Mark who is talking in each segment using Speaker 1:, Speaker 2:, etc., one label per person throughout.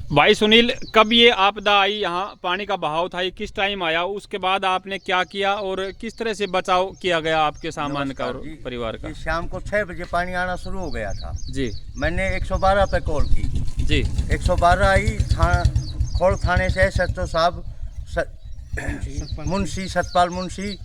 Speaker 1: भाई सुनील, कब ये आपदा आई, यहाँ पानी का बहाव था, ये किस टाइम आया, उसके बाद आपने क्या किया और किस तरह से बचाव किया गया आपके सामान का और
Speaker 2: जी,
Speaker 1: परिवार का?
Speaker 2: जी शाम को 6 बजे पानी आना शुरू हो गया था।
Speaker 1: जी।
Speaker 2: मैंने 112 पे कॉल की।
Speaker 1: जी।
Speaker 2: 112 आई खोड़ थाने से सच्चो साहब, मुंशी सतपाल मुंशी,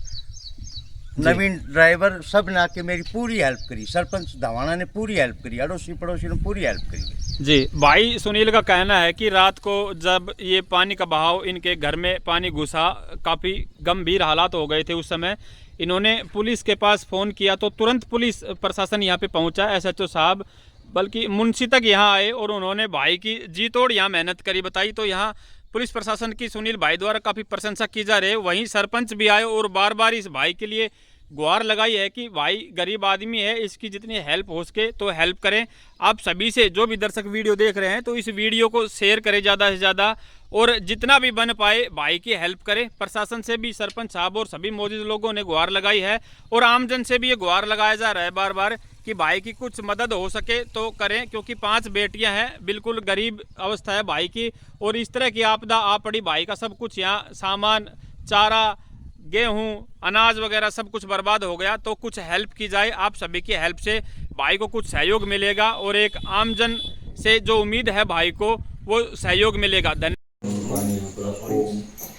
Speaker 2: नवीन ड्राइवर, सब ने आके मेरी पूरी हेल्प करी। सरपंच धवाना ने पूरी हेल्प करी, अड़ोसी पड़ोसी ने पूरी हेल्प करी।
Speaker 1: जी। भाई सुनील का कहना है कि रात को जब ये पानी का बहाव इनके घर में पानी घुसा, काफ़ी गंभीर हालात हो गए थे उस समय, इन्होंने पुलिस के पास फ़ोन किया तो तुरंत पुलिस प्रशासन यहाँ पे पहुँचा, एसएचओ साहब बल्कि मुंशी तक यहाँ आए और उन्होंने भाई की जी तोड़ यहाँ मेहनत करी बताई। तो यहाँ पुलिस प्रशासन की सुनील भाई द्वारा काफ़ी प्रशंसा की जा रही है। वहीं सरपंच भी आए और बार बार इस भाई के लिए गुहार लगाई है कि भाई गरीब आदमी है, इसकी जितनी हेल्प हो सके तो हेल्प करें। आप सभी से, जो भी दर्शक वीडियो देख रहे हैं, तो इस वीडियो को शेयर करें ज़्यादा से ज़्यादा और जितना भी बन पाए भाई की हेल्प करें। प्रशासन से भी सरपंच साहब और सभी मौजूद लोगों ने गुहार लगाई है और आमजन से भी ये गुहार लगाया जा रहा है बार बार कि भाई की कुछ मदद हो सके तो करें, क्योंकि 5 बेटियां हैं, बिल्कुल गरीब अवस्था है भाई की और इस तरह की आपदा आ पड़ी, भाई का सब कुछ यहाँ सामान, चारा, गेहूं, अनाज वगैरह सब कुछ बर्बाद हो गया। तो कुछ हेल्प की जाए, आप सभी की हेल्प से भाई को कुछ सहयोग मिलेगा और एक आमजन से जो उम्मीद है भाई को वो सहयोग मिलेगा।
Speaker 3: पानी पर आपको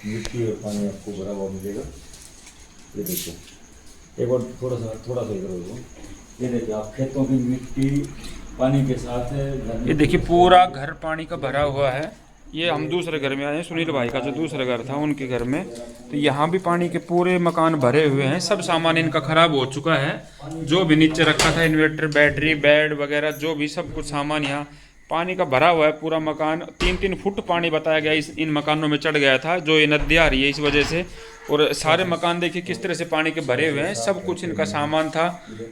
Speaker 3: मिट्टी और पानी आपको भरा हुआ मिलेगा। ये देखो, एक बार थोड़ा सा इधर हो जाओ। ये देखिए, आप खेतों की मिट्टी पानी के साथ है।
Speaker 1: ये देखिए पूरा घर पानी का भरा हुआ है। ये हम दूसरे घर में आए हैं, सुनील भाई का जो दूसरा घर था उनके घर में, तो यहाँ भी पानी के पूरे मकान भरे हुए हैं। सब सामान इनका खराब हो चुका है, जो भी नीचे रखा था, इन्वर्टर, बैटरी, बेड वगैरह जो भी सब कुछ सामान यहाँ पानी का भरा हुआ है। पूरा मकान 3-3 फुट पानी बताया गया इन मकानों में चढ़ गया था, जो ये नदी आ रही है इस वजह से। और सारे मकान देखिए किस तरह से पानी के भरे हुए हैं। सब कुछ इनका सामान था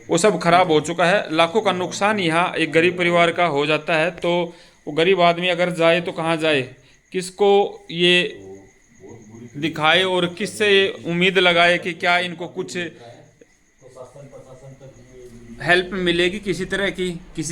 Speaker 1: वो सब खराब हो चुका है। लाखों का नुकसान यहाँ एक गरीब परिवार का हो जाता है। तो वो गरीब आदमी अगर जाए तो कहाँ जाए, किसको ये दिखाए और किससे उम्मीद लगाए कि क्या इनको कुछ हेल्प मिलेगी, किसी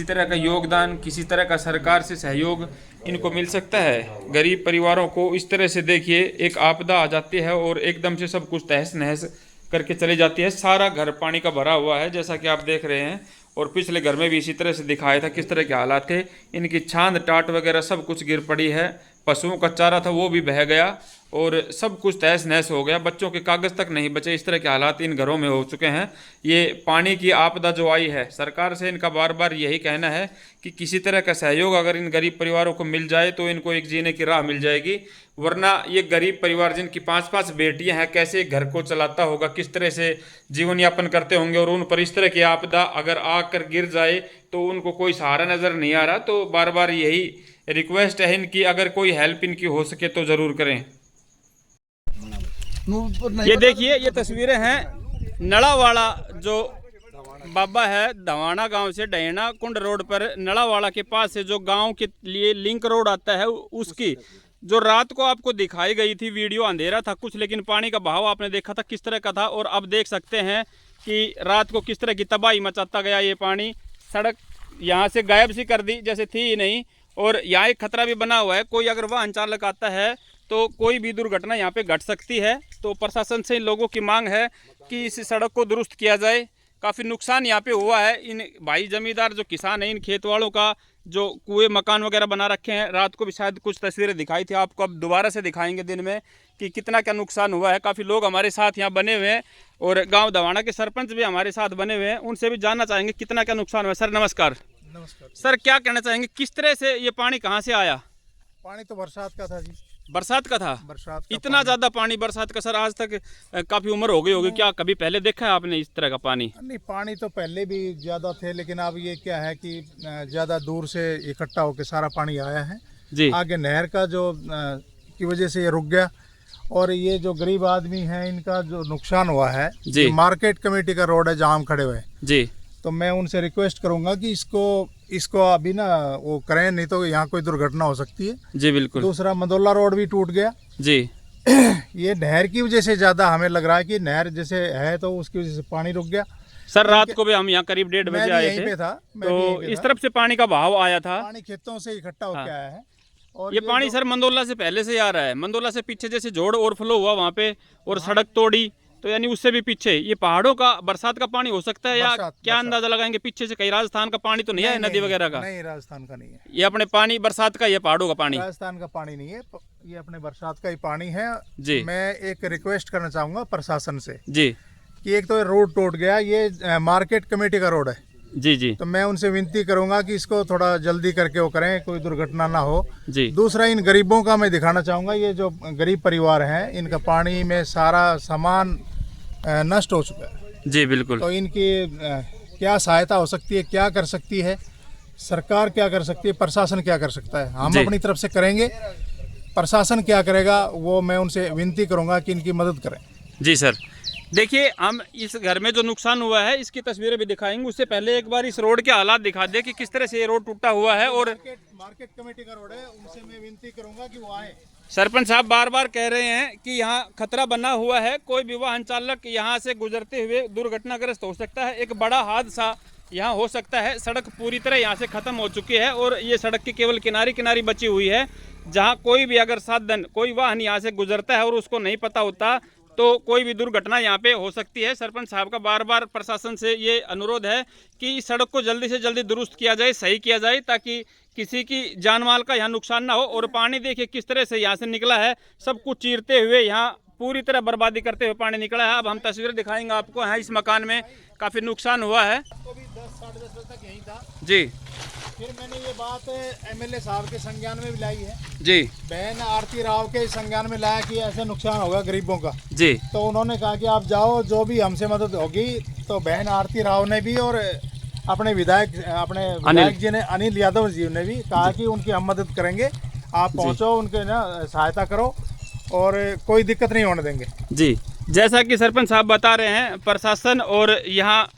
Speaker 1: तरह का योगदान, किसी तरह का सरकार से सहयोग इनको मिल सकता है। गरीब परिवारों को इस तरह से देखिए, एक आपदा आ जाती है और एकदम से सब कुछ तहस नहस करके चली जाती है। सारा घर पानी का भरा हुआ है जैसा कि आप देख रहे हैं, और पिछले घर में भी इसी तरह से दिखाया था किस तरह के हालात थे। इनकी छांद टाट वगैरह सब कुछ गिर पड़ी है, पशुओं का चारा था वो भी बह गया और सब कुछ तहस नहस हो गया। बच्चों के कागज़ तक नहीं बचे, इस तरह के हालात इन घरों में हो चुके हैं। ये पानी की आपदा जो आई है, सरकार से इनका बार बार यही कहना है कि किसी तरह का सहयोग अगर इन गरीब परिवारों को मिल जाए तो इनको एक जीने की राह मिल जाएगी। वरना ये गरीब परिवार जिनकी 5-5 बेटियां हैं, कैसे घर को चलाता होगा, किस तरह से जीवन यापन करते होंगे, और उन पर इस तरह की आपदा अगर आकर गिर जाए तो उनको कोई सहारा नज़र नहीं आ रहा। तो बार बार यही रिक्वेस्ट है इनकी, अगर कोई हेल्प इनकी हो सके तो ज़रूर करें। ये देखिए, ये तस्वीरें हैं नड़ावाड़ा, जो बाबा है धवाना गांव से डैना कुंड रोड पर नड़ावाड़ा के पास से जो गांव के लिए लिंक रोड आता है, उसकी जो रात को आपको दिखाई गई थी वीडियो, अंधेरा था कुछ लेकिन पानी का बहाव आपने देखा था किस तरह का था। और अब देख सकते हैं कि रात को किस तरह की तबाही मचाता गया ये पानी। सड़क यहाँ से गायब सी कर दी जैसे थी ही नहीं, और यहाँ एक खतरा भी बना हुआ है, कोई अगर वाहन चालक आता है तो कोई भी दुर्घटना यहाँ पे घट सकती है। तो प्रशासन से इन लोगों की मांग है कि इस सड़क को दुरुस्त किया जाए। काफ़ी नुकसान यहाँ पे हुआ है। इन भाई जमींदार जो किसान हैं, इन खेत वालों का जो कुएं मकान वगैरह बना रखे हैं, रात को भी शायद कुछ तस्वीरें दिखाई थी आपको, अब दोबारा से दिखाएंगे दिन में कि कितना क्या नुकसान हुआ है। काफ़ी लोग हमारे साथ यहाँ बने हुए हैं और गाँव धवाना के सरपंच भी हमारे साथ बने हुए हैं, उनसे भी जानना चाहेंगे कितना क्या नुकसान हुआ। सर नमस्कार।
Speaker 4: नमस्कार
Speaker 1: सर, क्या कहना चाहेंगे, किस तरह से ये पानी कहाँ से आया?
Speaker 4: पानी तो बरसात का था जी।
Speaker 1: बरसात का था?
Speaker 4: बरसात का
Speaker 1: इतना ज़्यादा पानी बरसात का? सर आज तक काफ़ी उम्र हो गई होगी, क्या कभी पहले देखा है आपने इस तरह का पानी?
Speaker 4: नहीं, पानी तो पहले भी ज़्यादा थे, लेकिन अब ये क्या है कि ज़्यादा दूर से इकट्ठा होकर सारा पानी आया है
Speaker 1: जी।
Speaker 4: आगे नहर का जो की वजह से ये रुक गया। और ये जो गरीब आदमी हैं, इनका जो नुकसान हुआ है
Speaker 1: जी।
Speaker 4: मार्केट कमेटी का रोड है जहाँ हम खड़े हुए हैं
Speaker 1: जी,
Speaker 4: तो मैं उनसे रिक्वेस्ट करूंगा कि इसको अभी ना वो करें, नहीं तो यहाँ कोई दुर्घटना हो सकती है।
Speaker 1: जी बिल्कुल।
Speaker 4: दूसरा मंदोला रोड भी टूट गया
Speaker 1: जी।
Speaker 4: ये नहर की वजह से ज़्यादा हमें लग रहा है कि नहर जैसे है तो उसकी वजह से पानी रुक गया।
Speaker 1: सर रात को भी हम यहाँ करीब 1:30 बजे आए थे,
Speaker 4: पे था,
Speaker 1: तो इस तरफ से पानी का बहाव आया था,
Speaker 4: पानी खेतों से इकट्ठा होकर आया है। और
Speaker 1: ये पानी सर मंदोला से पहले से आ रहा है, मंदोला से पीछे जैसे जोड़ ओवरफ्लो हुआ वहाँ पे और सड़क तोड़ी, तो यानी उससे भी पीछे ये पहाड़ों का बरसात का पानी हो सकता है या क्या अंदाजा लगाएंगे? पीछे से कहीं राजस्थान का पानी तो नहीं है, नदी वगैरह का?
Speaker 4: नहीं, राजस्थान का नहीं है
Speaker 1: ये अपने पानी बरसात का, ये पहाड़ों का पानी?
Speaker 4: राजस्थान का पानी नहीं है, ये अपने बरसात का ही पानी है
Speaker 1: जी।
Speaker 4: मैं एक रिक्वेस्ट करना चाहूंगा प्रशासन से
Speaker 1: जी
Speaker 4: कि एक तो ये रोड टूट गया, ये मार्केट कमेटी का रोड है,
Speaker 1: जी जी
Speaker 4: तो मैं उनसे विनती करूंगा कि इसको थोड़ा जल्दी करके वो करें, कोई दुर्घटना ना हो।
Speaker 1: जी
Speaker 4: दूसरा, इन गरीबों का मैं दिखाना चाहूंगा, ये जो गरीब परिवार हैं इनका पानी में सारा सामान नष्ट हो चुका है,
Speaker 1: जी बिल्कुल।
Speaker 4: तो इनकी क्या सहायता हो सकती है, क्या कर सकती है सरकार, क्या कर सकती है, प्रशासन क्या कर सकता है? हम
Speaker 1: जी।
Speaker 4: अपनी तरफ से करेंगे, प्रशासन क्या करेगा वो मैं उनसे विनती करूंगा कि इनकी मदद करें।
Speaker 1: जी सर, देखिए हम इस घर में जो नुकसान हुआ है इसकी तस्वीरें भी दिखाएंगे, उससे पहले एक बार इस रोड के हालात दिखा दे कि किस तरह से ये रोड टूटा हुआ है। और
Speaker 4: मार्केट कमेटी का रोड है, उनसे मैं विनती करूंगा कि वो आए।
Speaker 1: सरपंच साहब बार बार कह रहे हैं कि यहाँ खतरा बना हुआ है, कोई भी वाहन चालक यहाँ से गुजरते हुए दुर्घटनाग्रस्त हो सकता है, एक बड़ा हादसा यहाँ हो सकता है। सड़क पूरी तरह यहाँ से ख़त्म हो चुकी है और ये सड़क की केवल किनारी किनारी बची हुई है, जहाँ कोई भी अगर साधन, कोई वाहन यहाँ से गुजरता है और उसको नहीं पता होता तो कोई भी दुर्घटना यहाँ पे हो सकती है। सरपंच साहब का बार बार प्रशासन से ये अनुरोध है कि इस सड़क को जल्दी से जल्दी दुरुस्त किया जाए, सही किया जाए, ताकि किसी की जान माल का यहाँ नुकसान ना हो। और पानी देखिए किस तरह से यहाँ से निकला है, सब कुछ चीरते हुए यहाँ पूरी तरह बर्बादी करते हुए पानी निकला है। अब हम तस्वीरें दिखाएंगे आपको। यहाँ इस मकान में काफ़ी नुकसान हुआ है।
Speaker 4: तो भी 10 साढ़े 10 बजे तक यहीं था,
Speaker 1: जी
Speaker 4: फिर मैंने ये बात एमएलए साहब के संज्ञान में भी लाई है,
Speaker 1: जी
Speaker 4: बहन आरती राव के संज्ञान में लाया कि ऐसे नुकसान होगा गरीबों का।
Speaker 1: जी
Speaker 4: तो उन्होंने कहा कि आप जाओ, जो भी हमसे मदद होगी। तो बहन आरती राव ने भी और अपने विधायक जी ने, अनिल यादव जी ने भी कहा कि उनकी हम मदद करेंगे, आप पहुंचो, उनके ना सहायता करो और कोई दिक्कत नहीं होने देंगे।
Speaker 1: जी, जैसा कि सरपंच साहब बता रहे हैं, प्रशासन और यहाँ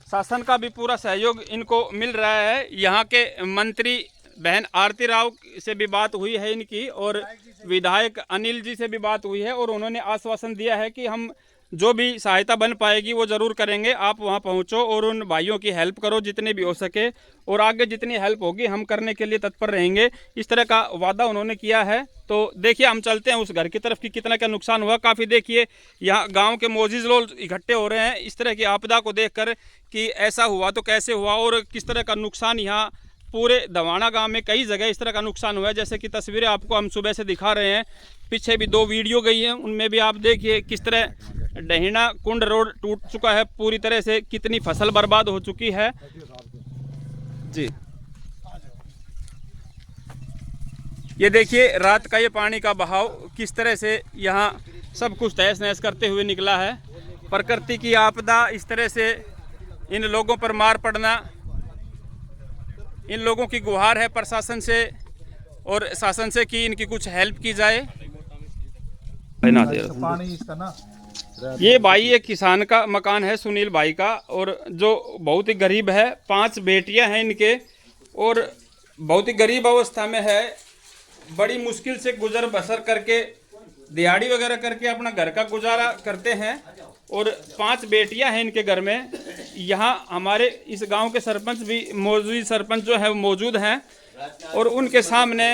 Speaker 1: शासन का भी पूरा सहयोग इनको मिल रहा है। यहाँ के मंत्री बहन आरती राव से भी बात हुई है इनकी और विधायक अनिल जी से भी बात हुई है और उन्होंने आश्वासन दिया है कि हम जो भी सहायता बन पाएगी वो ज़रूर करेंगे। आप वहाँ पहुँचो और उन भाइयों की हेल्प करो जितनी भी हो सके, और आगे जितनी हेल्प होगी हम करने के लिए तत्पर रहेंगे, इस तरह का वादा उन्होंने किया है। तो देखिए हम चलते हैं उस घर की तरफ कि कितना क्या नुकसान हुआ। काफ़ी देखिए यहाँ गांव के मोजीज लोग इकट्ठे हो रहे हैं इस तरह की आपदा को देखकर कि ऐसा हुआ तो कैसे हुआ और किस तरह का नुकसान यहाँ पूरे दवाना गांव में कई जगह इस तरह का नुकसान हुआ है। जैसे कि तस्वीरें आपको हम सुबह से दिखा रहे हैं, पीछे भी 2 वीडियो गई हैं, उनमें भी आप देखिए किस तरह डहीना कुंड रोड टूट चुका है पूरी तरह से, कितनी फसल बर्बाद हो चुकी है। जी, ये देखिए रात का ये पानी का बहाव किस तरह से यहाँ सब कुछ तहस नहस करते हुए निकला है। प्रकृति की आपदा, इस तरह से इन लोगों पर मार पड़ना, इन लोगों की गुहार है प्रशासन से और शासन से कि इनकी कुछ हेल्प की जाए।
Speaker 4: पानी इसका ना,
Speaker 1: ये भाई एक किसान का मकान है, सुनील भाई का, और जो बहुत ही गरीब है, 5 बेटियां हैं इनके और बहुत ही गरीब अवस्था में है, बड़ी मुश्किल से गुजर बसर करके दिहाड़ी वगैरह करके अपना घर का गुजारा करते हैं और 5 बेटियां हैं इनके घर में। यहाँ हमारे इस गांव के सरपंच भी मौजूद, सरपंच जो है वो मौजूद हैं और उनके सामने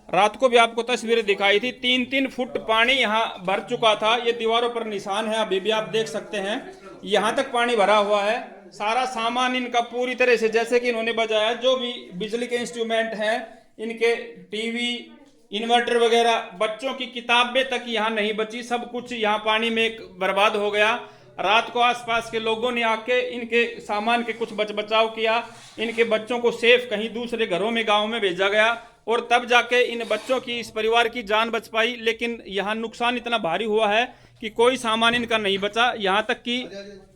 Speaker 1: रात को भी आपको तस्वीरें दिखाई थी, 3-3 फुट पानी यहाँ भर चुका था। ये दीवारों पर निशान है, अभी भी आप देख सकते हैं, यहाँ तक पानी भरा हुआ है। सारा सामान इनका पूरी तरह से, जैसे कि इन्होंने बताया, जो भी बिजली के इंस्ट्रूमेंट हैं, इनके टीवी, इन्वर्टर वगैरह, बच्चों की किताबें तक यहाँ नहीं बची, सब कुछ यहाँ पानी में बर्बाद हो गया। रात को आसपास के लोगों ने आके इनके सामान के कुछ बचाव किया, इनके बच्चों को सेफ कहीं दूसरे घरों में गांव में भेजा गया और तब जाके इन बच्चों की, इस परिवार की जान बच पाई। लेकिन यहाँ नुकसान इतना भारी हुआ है कि कोई सामान इनका नहीं बचा। यहाँ तक कि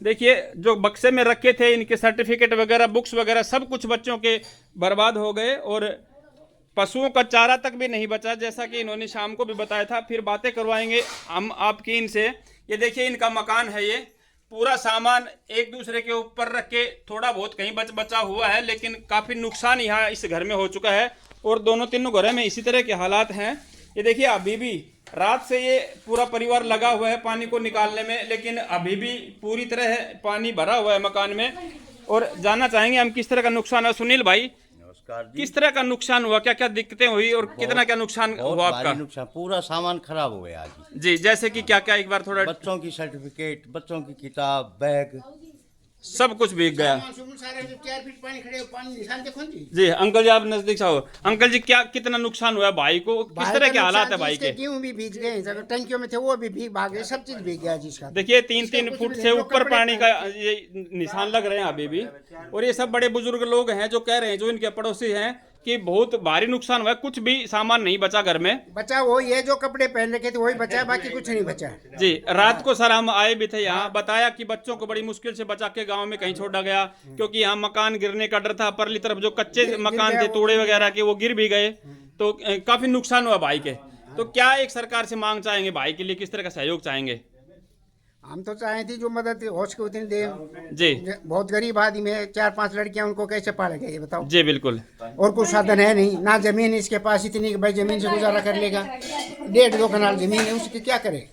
Speaker 1: देखिए जो बक्से में रखे थे इनके सर्टिफिकेट वगैरह, बुक्स वगैरह, सब कुछ बच्चों के बर्बाद हो गए और पशुओं का चारा तक भी नहीं बचा, जैसा कि इन्होंने शाम को भी बताया था। फिर बातें करवाएंगे हम आपकी इनसे। ये देखिए इनका मकान है, ये पूरा सामान एक दूसरे के ऊपर रख के थोड़ा बहुत कहीं बचा हुआ है, लेकिन काफ़ी नुकसान यहाँ इस घर में हो चुका है और दोनों तीनों घरों में इसी तरह के हालात हैं। ये देखिए अभी भी रात से ये पूरा परिवार लगा हुआ है पानी को निकालने में, लेकिन अभी भी पूरी तरह पानी भरा हुआ है मकान में। और जानना चाहेंगे हम किस तरह का नुकसान है। सुनील भाई,
Speaker 2: नमस्कार जी।
Speaker 1: किस तरह का नुकसान हुआ, क्या क्या दिक्कतें हुई और कितना क्या नुकसान
Speaker 2: बहुत
Speaker 1: हुआ
Speaker 2: भारी
Speaker 1: आपका?
Speaker 2: नुकसान, पूरा सामान खराब हो गया जी।
Speaker 1: जी, जैसे कि क्या क्या, एक बार थोड़ा
Speaker 2: बच्चों की सर्टिफिकेट, बच्चों की किताब, बैग,
Speaker 1: सब कुछ भीग गया।
Speaker 5: सारे 4 फीट पानी खड़े, पानी निशान देखो जी।
Speaker 1: जी अंकल जी, आप नजदीक से आओ। अंकल जी, क्या कितना नुकसान हुआ है भाई को, किस तरह के हालात है भाई के?
Speaker 5: गेहूं भी भीग गए, जब टंकियों में थे वो भी भीग भाग गए, सब चीज भीग गया जिसका।
Speaker 1: देखिए 3-3
Speaker 5: कुछ
Speaker 1: फुट
Speaker 5: भी
Speaker 1: से
Speaker 5: नहीं,
Speaker 1: ऊपर
Speaker 5: कपड़े
Speaker 1: पानी का ये निशान लग रहे हैं अभी भी। और ये सब बड़े बुजुर्ग लोग हैं जो कह रहे हैं, जो इनके पड़ोसी हैं, कि बहुत भारी नुकसान हुआ है, कुछ भी सामान नहीं बचा घर में।
Speaker 5: बचा वो ये जो कपड़े पहन रखे थे वही बचा, बाकी कुछ नहीं बचा।
Speaker 1: जी, रात को सर हम आए भी थे यहाँ, बताया कि बच्चों को बड़ी मुश्किल से बचा के गांव में कहीं छोड़ा गया, क्योंकि यहाँ मकान गिरने का डर था। परली तरफ जो कच्चे मकान थे तोड़े वगैरह के, वो गिर भी गए, तो काफी नुकसान हुआ भाई के। तो क्या एक सरकार से मांग चाहेंगे भाई के लिए, किस तरह का सहयोग चाहेंगे?
Speaker 5: हम तो चाहे थी जो मदद हो सके उतनी दे।
Speaker 1: जी
Speaker 5: बहुत गरीब आदमी है, 4-5 लड़कियां, उनको कैसे पालेगा ये बताओ।
Speaker 1: जी बिल्कुल।
Speaker 5: और कुछ साधन है नहीं, ना जमीन इसके पास इतनी कि भाई जमीन से गुजारा कर लेगा। 1.5-2 कनाल जमीन है, उसकी क्या करे।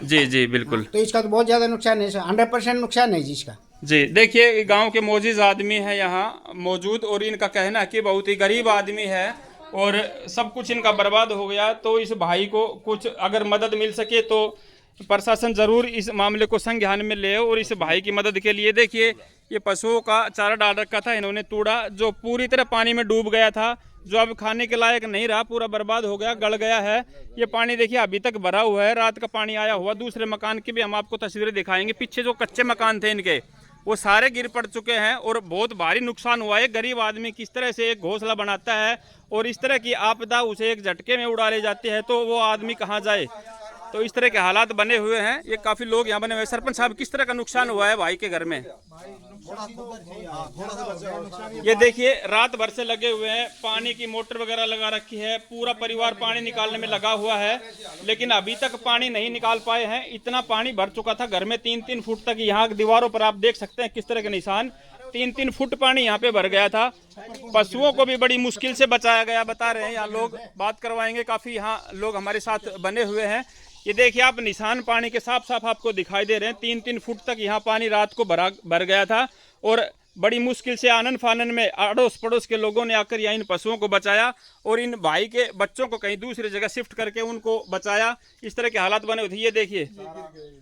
Speaker 1: जी जी बिल्कुल।
Speaker 5: तो इसका तो बहुत ज्यादा नुकसान है, 100% नुकसान है जिसका।
Speaker 1: जी देखिए, गांव के मोजिज आदमी है यहाँ मौजूद, और इनका कहना है कि बहुत ही गरीब आदमी है और सब कुछ इनका बर्बाद हो गया। तो इस भाई को कुछ अगर मदद मिल सके तो प्रशासन जरूर इस मामले को संज्ञान में ले, और इस भाई की मदद के लिए देखिए ये पशुओं का चारा डाल रखा था इन्होंने, तूड़ा जो पूरी तरह पानी में डूब गया था, जो अब खाने के लायक नहीं रहा, पूरा बर्बाद हो गया, गल गया है। ये पानी देखिए अभी तक भरा हुआ है, रात का पानी आया हुआ। दूसरे मकान की भी हम आपको तस्वीरें दिखाएंगे। पीछे जो कच्चे मकान थे इनके, वो सारे गिर पड़ चुके हैं और बहुत भारी नुकसान हुआ है। गरीब आदमी किस तरह से एक घोंसला बनाता है और इस तरह की आपदा उसे एक झटके में उड़ा ले जाती है, तो वो आदमी कहाँ जाए। तो इस तरह के हालात बने हुए हैं। ये काफी लोग यहाँ बने हुए हैं। सरपंच साहब, किस तरह का नुकसान हुआ है भाई के घर में? ये देखिए रात भर से लगे हुए हैं, पानी की मोटर वगैरह लगा रखी है, पूरा परिवार पानी निकालने में लगा हुआ है, लेकिन अभी तक पानी नहीं निकाल पाए हैं। इतना पानी भर चुका था घर में, 3-3 फुट तक। यहाँ दीवारों पर आप देख सकते हैं किस तरह के निशान, 3-3 फुट पानी यहाँ पे भर गया था। पशुओं को भी बड़ी मुश्किल से बचाया गया, बता रहे हैं यहाँ लोग। बात करवाएंगे, काफी यहाँ लोग हमारे साथ बने हुए हैं। ये देखिए आप, निशान पानी के साफ साफ आपको दिखाई दे रहे हैं। 3-3 फुट तक यहाँ पानी रात को भर गया था और बड़ी मुश्किल से आनन फानन में अड़ोस पड़ोस के लोगों ने आकर यहाँ इन पशुओं को बचाया और इन भाई के बच्चों को कहीं दूसरी जगह शिफ्ट करके उनको बचाया। इस तरह के हालात बने हुए थे। ये देखिए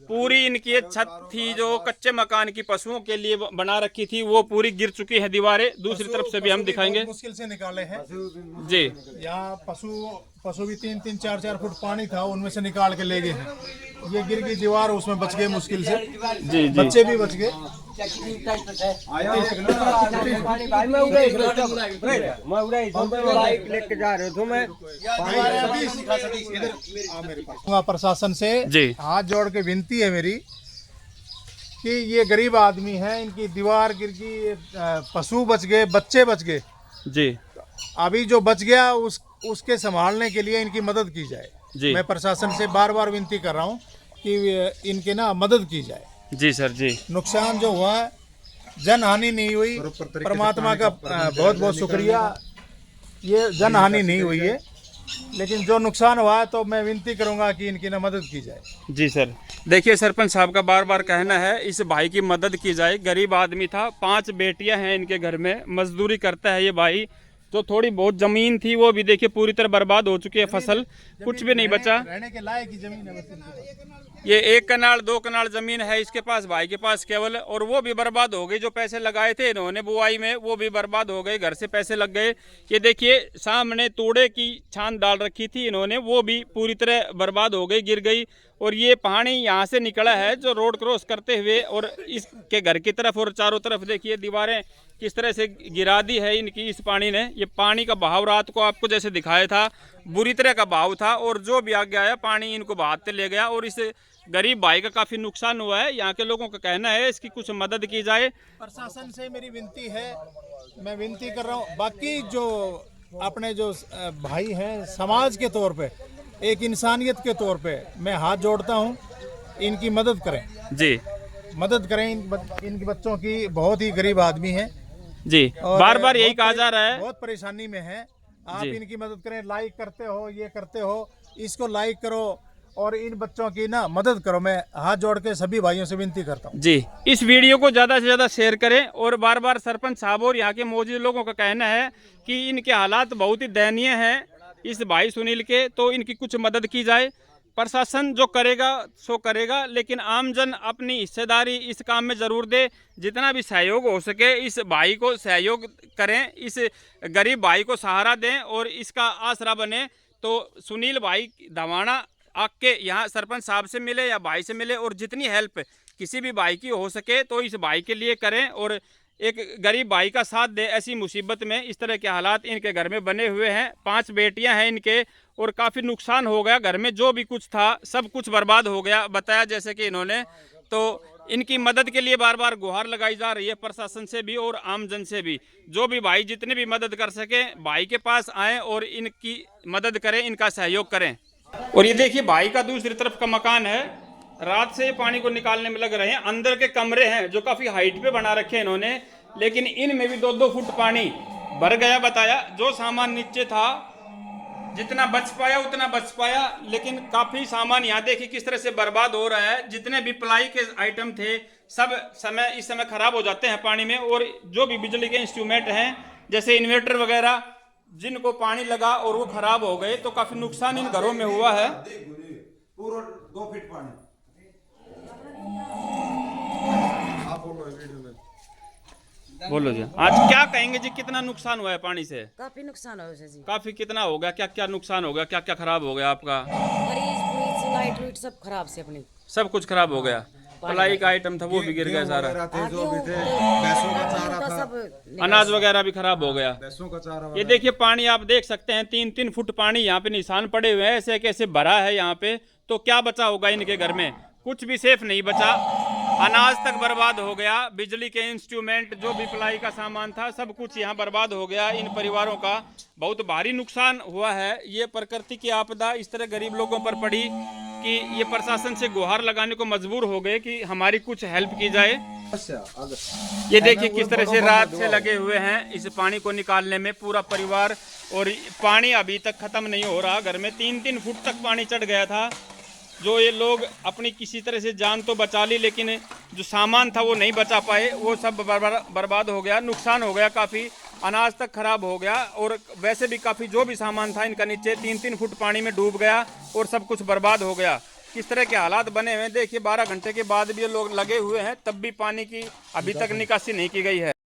Speaker 1: पूरी इनकी छत थी जो कच्चे मकान की पशुओं के लिए बना रखी थी, वो पूरी गिर चुकी है दीवारें। दूसरी तरफ से भी हम दिखाएंगे।
Speaker 4: मुश्किल से निकाले हैं
Speaker 1: जी।
Speaker 4: यहाँ पशु भी 3-3, 4-4 फुट पानी था, उनमें से निकाल के ले गए हैं। ये गिर गई दीवार, उसमें बच गए मुश्किल से।
Speaker 1: जी जी।
Speaker 4: बच्चे भी बच गए। प्रशासन से
Speaker 1: जी
Speaker 4: हाथ जोड़ के विनती है मेरी कि ये गरीब आदमी है, इनकी दीवार गिर गई, पशु बच गए, बच्चे बच गए।
Speaker 1: जी।
Speaker 4: अभी जो बच गया उसके संभालने के लिए इनकी मदद की जाए।
Speaker 1: जी।
Speaker 4: मैं प्रशासन से बार बार विनती कर रहा हूँ कि इनकी ना मदद की जाए।
Speaker 1: जी सर जी।
Speaker 4: नुकसान जो हुआ है, जन हानि नहीं हुई, परमात्मा का बहुत बहुत शुक्रिया। ये जन हानि नहीं हुई है, लेकिन जो नुकसान हुआ है तो मैं विनती करूंगा कि इनकी ना मदद की जाए।
Speaker 1: जी सर। देखिए सरपंच साहब का बार बार कहना है इस भाई की मदद की जाए। गरीब आदमी था, 5 बेटियां हैं इनके घर में, मजदूरी करता है ये भाई। जो थोड़ी बहुत जमीन थी वो भी देखिए पूरी तरह बर्बाद हो चुकी है, फसल कुछ भी नहीं बचा।
Speaker 4: रहने के लायक ही जमीन है बस इनके पास।
Speaker 1: ये 1 कनाल 2 कनाल जमीन है इसके पास, भाई के पास केवल, और वो भी बर्बाद हो गई। जो पैसे लगाए थे इन्होंने बुआई में वो भी बर्बाद हो गए, घर से पैसे लग गए। ये देखिए सामने तूड़े की छान डाल रखी थी इन्होंने, वो भी पूरी तरह बर्बाद हो गई, गिर गई। और ये पानी यहाँ से निकला है जो रोड क्रॉस करते हुए और इसके घर की तरफ और चारों तरफ देखिए दीवारें किस तरह से गिरा दी है इनकी इस पानी ने। ये पानी का बहाव रात को आपको जैसे दिखाया था, बुरी तरह का बहाव था, और जो भी आगे आया पानी इनको बहाते ले गया। और इस गरीब भाई का काफी नुकसान हुआ है। यहाँ के लोगों का कहना है इसकी कुछ मदद की जाए।
Speaker 4: प्रशासन से मेरी विनती है, मैं विनती कर रहा हूँ। बाकी जो अपने जो भाई हैं, समाज के तौर पे, एक इंसानियत के तौर पे मैं हाथ जोड़ता हूँ, इनकी मदद करें।
Speaker 1: जी
Speaker 4: मदद करें। इनके बच्चों की, बहुत ही गरीब आदमी हैं
Speaker 1: जी। बार बार यही कहा जा रहा है,
Speaker 4: बहुत परेशानी में है। आप इनकी मदद करें। लाइक करते हो, ये करते हो, इसको लाइक करो और इन बच्चों की ना मदद करो। मैं हाथ जोड़ के सभी भाइयों से विनती करता हूँ।
Speaker 1: जी, इस वीडियो को ज़्यादा से ज़्यादा शेयर करें। और बार बार सरपंच साहब और यहाँ के मौजूद लोगों का कहना है कि इनके हालात बहुत ही दयनीय हैं इस भाई सुनील के, तो इनकी कुछ मदद की जाए। प्रशासन जो करेगा सो करेगा, लेकिन आमजन अपनी हिस्सेदारी इस काम में ज़रूर दे। जितना भी सहयोग हो सके इस भाई को सहयोग करें, इस गरीब भाई को सहारा दें और इसका आसरा बने। तो सुनील भाई धवाना आके यहाँ सरपंच साहब से मिले या भाई से मिले, और जितनी हेल्प किसी भी भाई की हो सके तो इस भाई के लिए करें और एक गरीब भाई का साथ दे ऐसी मुसीबत में। इस तरह के हालात इनके घर में बने हुए हैं। 5 बेटियां हैं इनके और काफ़ी नुकसान हो गया। घर में जो भी कुछ था सब कुछ बर्बाद हो गया, बताया जैसे कि इन्होंने। तो इनकी मदद के लिए बार बार गुहार लगाई जा रही है प्रशासन से भी और आमजन से भी। जो भी भाई जितने भी मदद कर सके भाई के पास आएँ और इनकी मदद करें, इनका सहयोग करें। और ये देखिए भाई का दूसरी तरफ का मकान है। रात से पानी को निकालने में लग रहे हैं। अंदर के कमरे हैं जो काफ़ी हाइट पे बना रखे हैं इन्होंने, लेकिन इनमें भी 2-2 फुट पानी भर गया। बताया जो सामान नीचे था जितना बच पाया उतना बच पाया, लेकिन काफ़ी सामान यहाँ देखिए किस तरह से बर्बाद हो रहा है। जितने भी प्लाई के आइटम थे सब इस समय खराब हो जाते हैं पानी में। और जो भी बिजली के इंस्ट्रूमेंट हैं जैसे इन्वर्टर वगैरह जिनको पानी लगा और वो खराब हो गए, तो काफ़ी नुकसान इन घरों में हुआ है।
Speaker 6: पूरा 2 फीट पानी।
Speaker 1: बोलो जी, आज क्या कहेंगे जी, कितना नुकसान हुआ है पानी से?
Speaker 7: काफी नुकसान हो जी।
Speaker 1: काफी कितना हो गया, क्या क्या नुकसान हो गया, क्या क्या खराब हो गया आपका?
Speaker 7: फ्रिज लाइट लूट सब खराब से अपनी
Speaker 1: सब कुछ खराब हो गया। प्लाई का आइटम था वो भी गिर गया सारा।
Speaker 6: जो भी थे भैंसों का चारा था,
Speaker 7: सब
Speaker 1: अनाज वगैरह भी खराब हो गया।
Speaker 6: भैंसों का चारा।
Speaker 1: ये देखिए पानी आप देख सकते हैं, 3-3 फुट पानी यहाँ पे निशान पड़े हुए हैं, ऐसे कैसे भरा है यहाँ पे। तो क्या बचा होगा इनके घर में? कुछ भी सेफ नहीं बचा। अनाज तक बर्बाद हो गया, बिजली के इंस्ट्रूमेंट जो भी प्लाई का सामान था सब कुछ यहाँ बर्बाद हो गया। इन परिवारों का बहुत भारी नुकसान हुआ है। ये प्रकृति की आपदा इस तरह गरीब लोगों पर पड़ी कि ये प्रशासन से गुहार लगाने को मजबूर हो गए कि हमारी कुछ हेल्प की जाए। ये देखिए किस तरह से रात से लगे हुए हैं इस पानी को निकालने में पूरा परिवार। और पानी अभी तक खत्म नहीं हो रहा। घर में 3-3 फुट तक पानी चढ़ गया था। जो ये लोग अपनी किसी तरह से जान तो बचा ली, लेकिन जो सामान था वो नहीं बचा पाए, वो सब बर्बाद हो गया। नुकसान हो गया काफ़ी, अनाज तक खराब हो गया। और वैसे भी काफ़ी जो भी सामान था इनका नीचे 3-3 फुट पानी में डूब गया और सब कुछ बर्बाद हो गया। किस तरह के हालात बने हुए हैं देखिए। 12 घंटे के बाद भी ये लोग लगे हुए हैं, तब भी पानी की अभी तक निकासी नहीं की गई है।